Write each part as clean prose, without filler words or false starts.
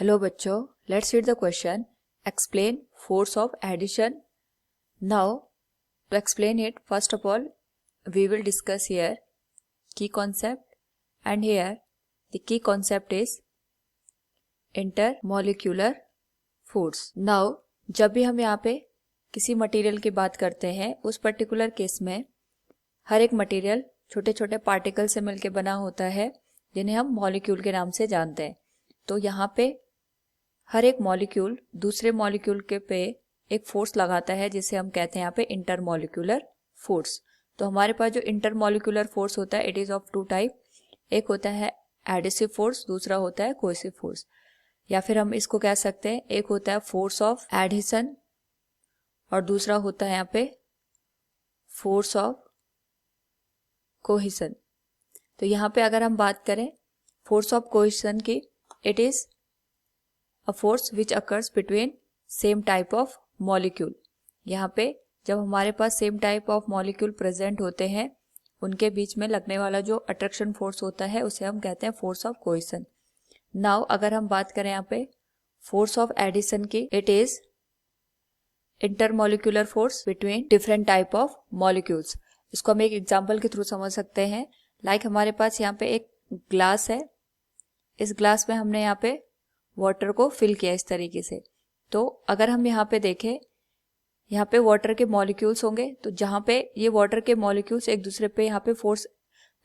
Hello बच्चों, let's read the question. Explain force of adhesion. Now to explain it, first of all we will discuss here key concept, and here the key concept is intermolecular force. Now जब भी हम यहाँ पे किसी material की बात करते हैं, उस पर्टिकुलर केस में हर एक मटेरियल छोटे छोटे पार्टिकल से मिलकर बना होता है, जिन्हें हम मॉलिक्यूल के नाम से जानते हैं. तो यहाँ पे हर एक मॉलिक्यूल दूसरे मॉलिक्यूल के पे एक फोर्स लगाता है, जिसे हम कहते हैं यहाँ पे इंटरमॉलिक्यूलर फोर्स. तो हमारे पास जो इंटरमॉलिक्यूलर फोर्स होता है, it is of two type. एक होता है एडिसिव फोर्स, दूसरा होता है कोहेसिव फोर्स. या फिर हम इसको कह सकते हैं, एक होता है फोर्स ऑफ एडिशन और दूसरा होता है यहाँ पे फोर्स ऑफ कोहेशन. तो यहाँ पे अगर हम बात करें फोर्स ऑफ कोहेशन की, it is a force which occurs between same type of molecule. यहाँ पे जब हमारे पास same type of molecule present होते हैं, उनके बीच में लगने वाला जो अट्रैक्शन फोर्स होता है, उसे हम कहते हैं फोर्स ऑफ कोहेशन. नाउ अगर हम बात करें यहाँ पे फोर्स ऑफ एडिशन की, it is intermolecular force between different type of molecules. इसको हम एक एग्जाम्पल के थ्रू समझ सकते हैं. लाइक हमारे पास यहाँ पे एक ग्लास है. इस ग्लास में हमने यहाँ पे वाटर को फिल किया इस तरीके से. तो अगर हम यहाँ पे देखें, यहाँ पे वाटर के मॉलिक्यूल्स होंगे, तो जहाँ पे ये वाटर के मॉलिक्यूल्स एक दूसरे पे यहाँ पे फोर्स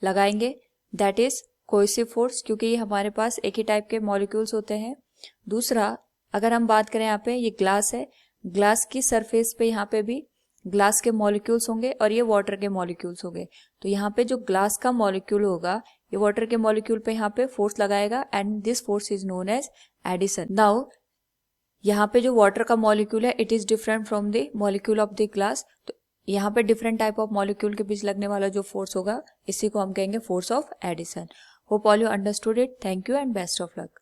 लगाएंगे, दैट इज कोहेसिव फोर्स, क्योंकि ये हमारे पास एक ही टाइप के मॉलिक्यूल्स होते हैं. दूसरा, अगर हम बात करें यहाँ पे ये ग्लास है, ग्लास की सरफेस पे यहाँ पे भी ग्लास के मॉलिक्यूल्स होंगे और ये वाटर के मॉलिक्यूल्स होंगे. तो यहाँ पे जो ग्लास का मॉलिक्यूल होगा, ये वाटर के मॉलिक्यूल पे यहाँ पे फोर्स लगाएगा, and this force is known as adhesion. Now यहाँ पे जो वाटर का मॉलिक्यूल है, it is different from the molecule of the glass. तो यहाँ पे डिफरेंट टाइप ऑफ मॉलिक्यूल के बीच लगने वाला जो फोर्स होगा, इसी को हम कहेंगे force of adhesion. Hope all you understood it. Thank you and best of luck.